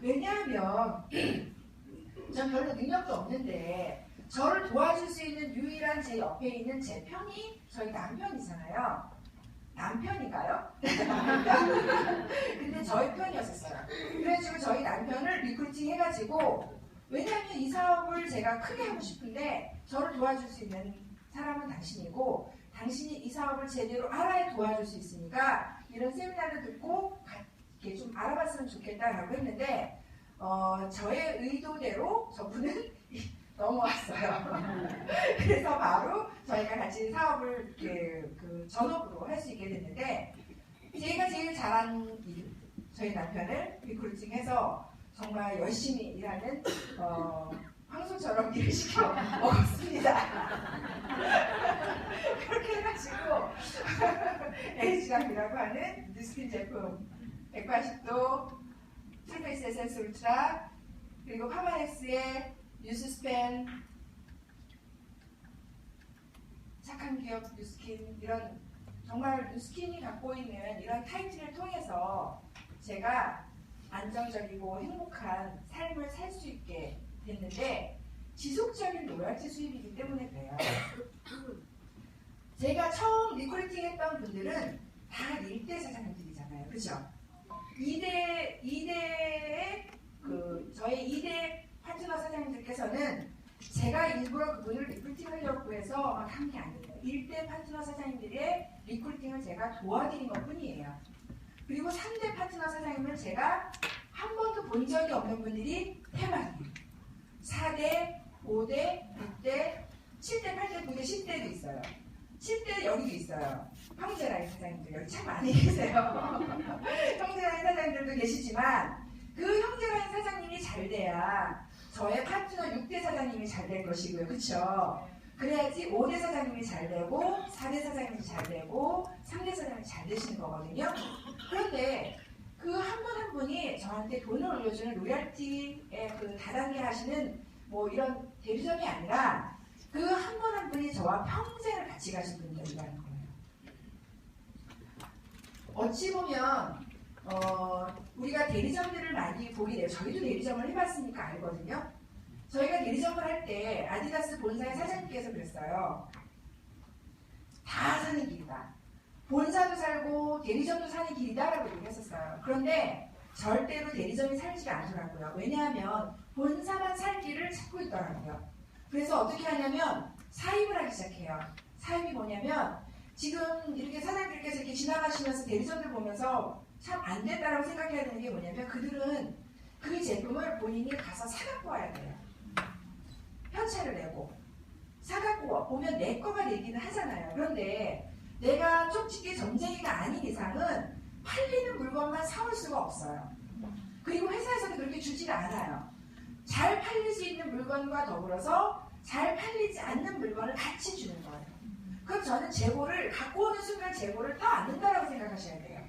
왜냐하면 전 별로 능력도 없는데 저를 도와줄 수 있는 유일한 제 옆에 있는 제 편이 저희 남편이잖아요. 남편인가요? 근데 저희 편이었었어요. 그래가지고 저희 남편을 리크루팅 해가지고 왜냐하면 이 사업을 제가 크게 하고 싶은데 저를 도와줄 수 있는 사람은 당신이고 당신이 이 사업을 제대로 알아야 도와줄 수 있으니까 이런 세미나를 듣고 이렇게 좀 알아봤으면 좋겠다라고 했는데 저의 의도대로 저분은 넘어왔어요. 그래서 바로 저희가 같이 사업을 전업으로 할 수 있게 됐는데, 제가 제일 잘한 일, 저희 남편을 리크루팅해서 정말 열심히 일하는 황소처럼 일을 시켜 먹었습니다. 그렇게 해가지고 에이지락이라고 하는 뉴스킨 제품 180도 트리페이스 에센스 울트라, 그리고 파마넥스의 뉴스스팬, 착한 기업 뉴스킨, 이런 정말 뉴스킨이 갖고 있는 이런 타이틀을 통해서 제가 안정적이고 행복한 삶을 살 수 있게 됐는데, 지속적인 로열티 수입이기 때문에 그래요. 제가 처음 리크루팅 했던 분들은 다 1대 사장님들이잖아요. 그죠? 2대의 저의 2대 파트너 사장님들께서는 제가 일부러 그분을 리크루팅하려고 해서 막 한 게 아니에요. 1대 파트너 사장님들의 리크루팅을 제가 도와드린 것 뿐이에요. 그리고 3대 파트너 사장님을 제가 한 번도 본 적이 없는 분들이 대만이에요. 4대, 5대, 6대, 7대, 8대, 9대, 10대도 있어요. 10대 여기도 있어요. 형제라인 사장님들 여기 참 많이 계세요. 형제라인 사장님들도 계시지만 그 형제라인 사장님이 잘 돼야 저의 파트너 6대 사장님이 잘 될 것이고요. 그렇죠? 그래야지 5대 사장님이 잘 되고 4대 사장님이 잘 되고 3대 사장님이 잘 되시는 거거든요. 그런데 그 한 분 한 분이 저한테 돈을 올려주는 로열티에 그 다단계 하시는 뭐 이런 대리점이 아니라 그 한 분 한 분이 저와 평생을 같이 가신 분들이라는 거예요. 어찌 보면 우리가 대리점들을 많이 보게 돼요. 저희도 대리점을 해봤으니까 알거든요. 저희가 대리점을 할 때 아디다스 본사의 사장님께서 그랬어요. 다 사는 길이다. 본사도 살고 대리점도 사는 길이다라고 얘기했었어요. 그런데 절대로 대리점이 살지가 않더라고요. 왜냐하면 본사만 살 길을 찾고 있더라고요. 그래서 어떻게 하냐면 사입을 하기 시작해요. 사입이 뭐냐면 지금 이렇게 사장님들께서 이렇게 지나가시면서 대리점들 보면서 참 안 됐다라고 생각해야 되는 게 뭐냐면 그들은 그 제품을 본인이 가서 사갖고 와야 돼요. 현찰을 내고 사갖고 오면 내 거가 되기는 하잖아요. 그런데 내가 쪽집게 점쟁이가 아닌 이상은 팔리는 물건만 사올 수가 없어요. 그리고 회사에서도 그렇게 주지는 않아요. 잘 팔릴 수 있는 물건과 더불어서 잘 팔리지 않는 물건을 같이 주는 거예요. 그럼 저는 재고를 갖고 오는 순간 재고를 떠안는다라고 생각하셔야 돼요.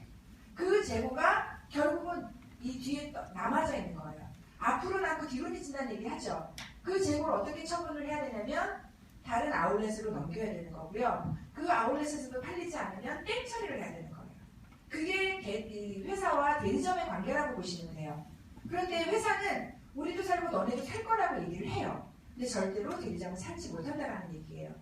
그 재고가 결국은 이 뒤에 남아져 있는 거예요. 앞으로 남고 뒤로 미친다는 얘기 하죠. 그 재고를 어떻게 처분을 해야 되냐면 다른 아울렛으로 넘겨야 되는 거고요. 그 아울렛에서도 팔리지 않으면 땡 처리를 해야 되는 거예요. 그게 회사와 대리점의 관계라고 보시면 돼요. 그런데 회사는 우리도 살고 너네도 살 거라고 얘기를 해요. 근데 절대로 대리점을 살지 못한다는 얘기예요.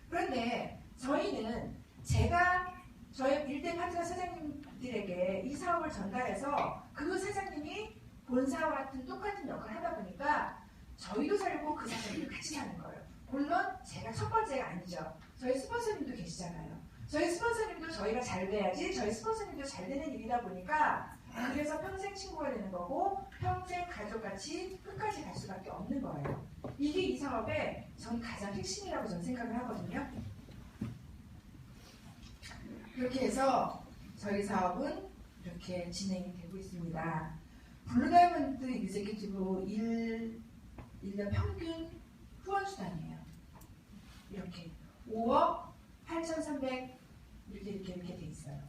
그런데 저희는 제가 저의 1대 파트너 사장님들에게 이 사업을 전달해서 그 사장님이 본사와 같은 똑같은 역할을 하다 보니까 저희도 살고 그 사장님도 같이 사는 거예요. 물론 제가 첫 번째가 아니죠. 저희 스폰서님도 계시잖아요. 저희 스폰서님도 저희가 잘 돼야지 저희 스폰서님도 잘 되는 일이다 보니까 그래서 평생 친구가 되는 거고 평생 가족같이 끝까지 갈 수밖에 없는 거예요. 이게 이 사업의 전 가장 핵심이라고 저는 생각을 하거든요. 그렇게 해서 저희 사업은 이렇게 진행이 되고 있습니다. 블루다이먼드 executive 1년 평균 후원 수당이에요. 이렇게 5억 8,300 이렇게 돼 있어요.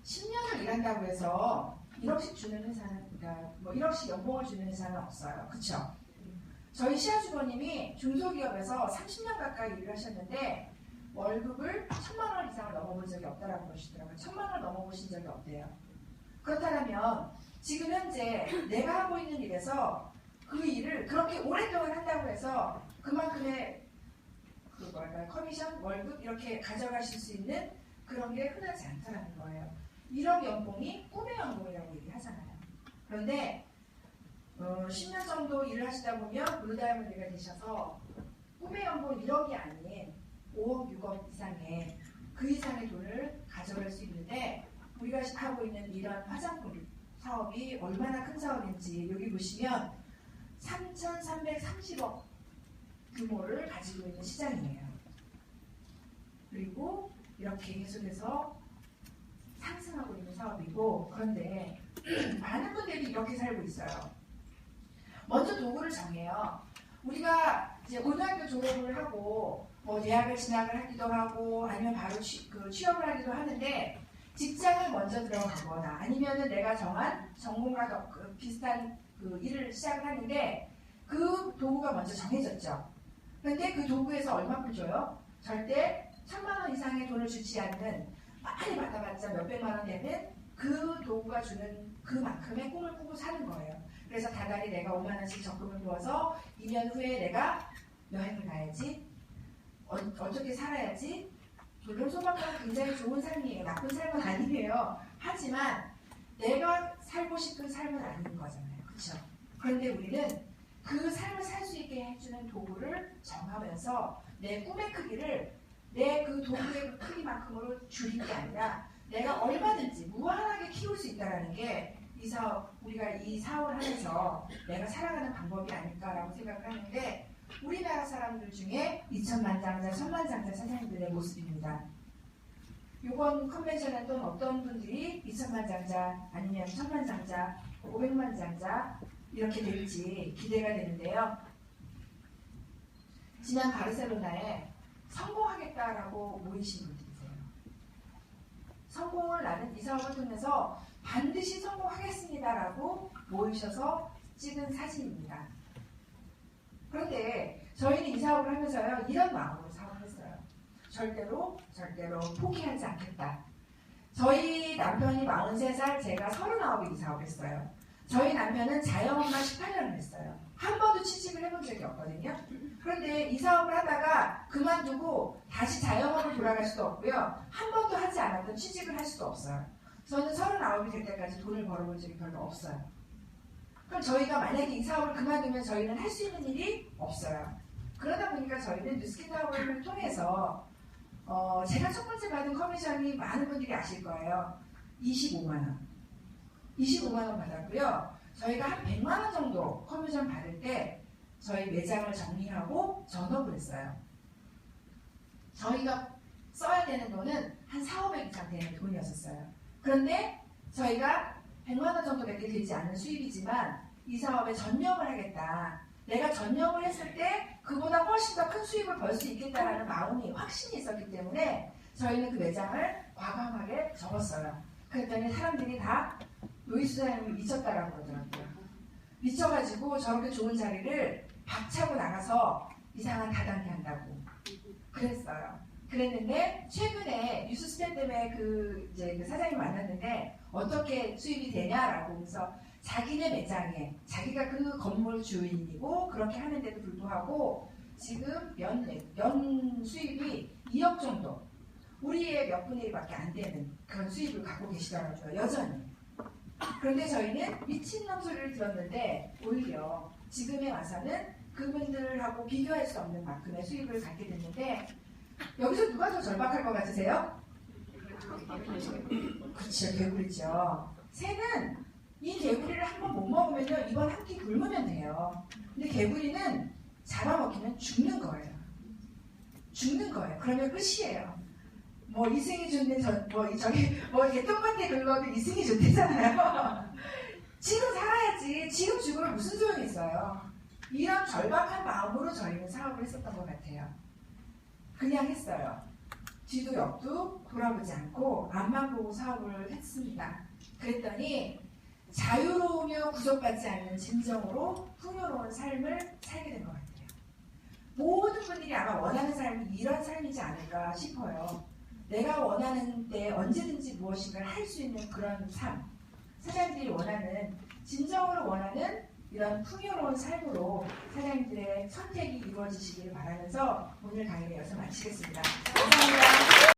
10년을 일한다고 해서 1억씩 주는 회사는, 그러니까 뭐 1억씩 연봉을 주는 회사는 없어요. 그렇죠? 저희 시아주버님이 중소기업에서 30년 가까이 일을 하셨는데 월급을 1,000만 원 이상을 넘어본 적이 없다라고 그러시더라고요. 1,000만 원 넘어보신 적이 없대요. 그렇다면 지금 현재 내가 하고 있는 일에서 그 일을 그렇게 오랫동안 한다고 해서 그만큼의 커미션, 월급 이렇게 가져가실 수 있는 그런 게 흔하지 않다는 거예요. 1억 연봉이 꿈의 연봉이라고 얘기하잖아요. 그런데 10년 정도 일을 하시다 보면 블루다이먼드가 되셔서 꿈의 연봉 1억이 아닌 5억, 6억 이상의 그 이상의 돈을 가져갈 수 있는데 우리가 하고 있는 이런 화장품 사업이 얼마나 큰 사업인지 여기 보시면 3,330억 규모를 가지고 있는 시장이에요. 그리고 이렇게 계속해서 상승하고 있는 사업이고, 그런데 많은 분들이 이렇게 살고 있어요. 먼저 도구를 정해요. 우리가 이제 고등학교 졸업을 하고 뭐 대학을 진학을 하기도 하고 아니면 바로 취업을 하기도 하는데, 직장을 먼저 들어가거나 아니면은 내가 정한 전공과 비슷한 일을 시작을 하는데 그 도구가 먼저 정해졌죠. 그런데 그 도구에서 얼마큼 줘요? 절대 1,000만 원 이상의 돈을 주지 않는, 많이 받아봤자 몇백만 원 되는 그 도구가 주는 그만큼의 꿈을 꾸고 사는 거예요. 그래서 다달이 내가 5만 원씩 적금을 부어서 2년 후에 내가 여행을 가야지, 어떻게 살아야지. 물론 소박한 굉장히 좋은 삶이에요. 나쁜 삶은 아니에요. 하지만 내가 살고 싶은 삶은 아닌 거잖아요. 그렇죠? 그런데 우리는 그 삶을 살 수 있게 해주는 도구를 정하면서 내 꿈의 크기를 내 그 도구의 크기만큼으로 줄인 게 아니라 내가 얼마든지 무한하게 키울 수 있다는 게 우리가 이 사업을 하면서 내가 살아가는 방법이 아닐까라고 생각을 하는데, 우리나라 사람들 중에 2천만장자, 1,000만장자 사장님들의 모습입니다. 이번 컨벤션은 또 어떤 분들이 2천만장자 아니면 1,000만장자, 500만장자 이렇게 될지 기대가 되는데요. 지난 바르셀로나에 성공하겠다라고 모이신 분들이세요. 성공을 나는 이 사업을 통해서 반드시 성공하겠습니다라고 모이셔서 찍은 사진입니다. 그런데 저희는 이 사업을 하면서요, 이런 마음으로 사업을 했어요. 절대로 포기하지 않겠다. 저희 남편이 43살, 제가 39에 이 사업을 했어요. 저희 남편은 자영업만 18년을 했어요. 한 번도 취직을 해본 적이 없거든요. 그런데 이 사업을 하다가 그만두고 다시 자영업을 돌아갈 수도 없고요. 한 번도 하지 않았던 취직을 할 수도 없어요. 저는 39이 될 때까지 돈을 벌어본 적이 별로 없어요. 그럼 저희가 만약에 이 사업을 그만두면 저희는 할 수 있는 일이 없어요. 그러다 보니까 저희는 뉴스킨 사업을 통해서 제가 첫 번째 받은 커미션이 많은 분들이 아실 거예요. 25만 원. 25만 원 받았고요. 저희가 한 100만 원 정도 커미션 받을 때 저희 매장을 정리하고 전업을 했어요. 저희가 써야 되는 돈은 한 4,500 이상 되는 돈이었어요. 그런데 저희가 100만 원 정도밖에 되지 않는 수입이지만 이 사업에 전념을 하겠다. 내가 전념을 했을 때 그보다 훨씬 더 큰 수입을 벌 수 있겠다라는 마음이, 확신이 있었기 때문에 저희는 그 매장을 과감하게 접었어요. 그랬더니 사람들이 다 노이스 사장님이 미쳤다라고 그러더라고요. 미쳐가지고 저렇게 좋은 자리를 박차고 나가서 이상한 다단계 한다고 그랬어요. 그랬는데 최근에 뉴스스탠 때문에 그 사장님 만났는데 어떻게 수입이 되냐라고 해서 자기네 매장에 자기가 그 건물 주인이고 그렇게 하는데도 불구하고 지금 연 수입이 2억 정도, 우리의 몇 분의 1밖에 안 되는 그런 수입을 갖고 계시더라고요. 여전히. 그런데 저희는 미친놈 소리를 들었는데 오히려 지금에 와서는 그분들하고 비교할 수 없는 만큼의 수입을 갖게 됐는데, 여기서 누가 더 절박할 것 같으세요? 그렇죠, 개구리죠. 새는 이 개구리를 한번 못 먹으면요, 이번 한 끼 굶으면 돼요. 근데 개구리는 잡아먹히면 죽는 거예요. 죽는 거예요. 그러면 끝이에요. 뭐 이승이 좋네, 이게 똥밭에 긁어도 이승이 좋대잖아요. 지금 살아야지. 지금 죽으면 무슨 소용이 있어요. 이런 절박한 마음으로 저희는 사업을 했었던 것 같아요. 그냥 했어요. 뒤도 옆도 돌아보지 않고 앞만 보고 사업을 했습니다. 그랬더니 자유로우며 구속받지 않는 진정으로 풍요로운 삶을 살게 된 것 같아요. 모든 분들이 아마 원하는 삶이 이런 삶이지 않을까 싶어요. 내가 원하는 때 언제든지 무엇인가를 할 수 있는 그런 삶. 사장님들이 원하는, 진정으로 원하는 이런 풍요로운 삶으로 사장님들의 선택이 이루어지시기를 바라면서 오늘 강의를 여기서 마치겠습니다. 감사합니다.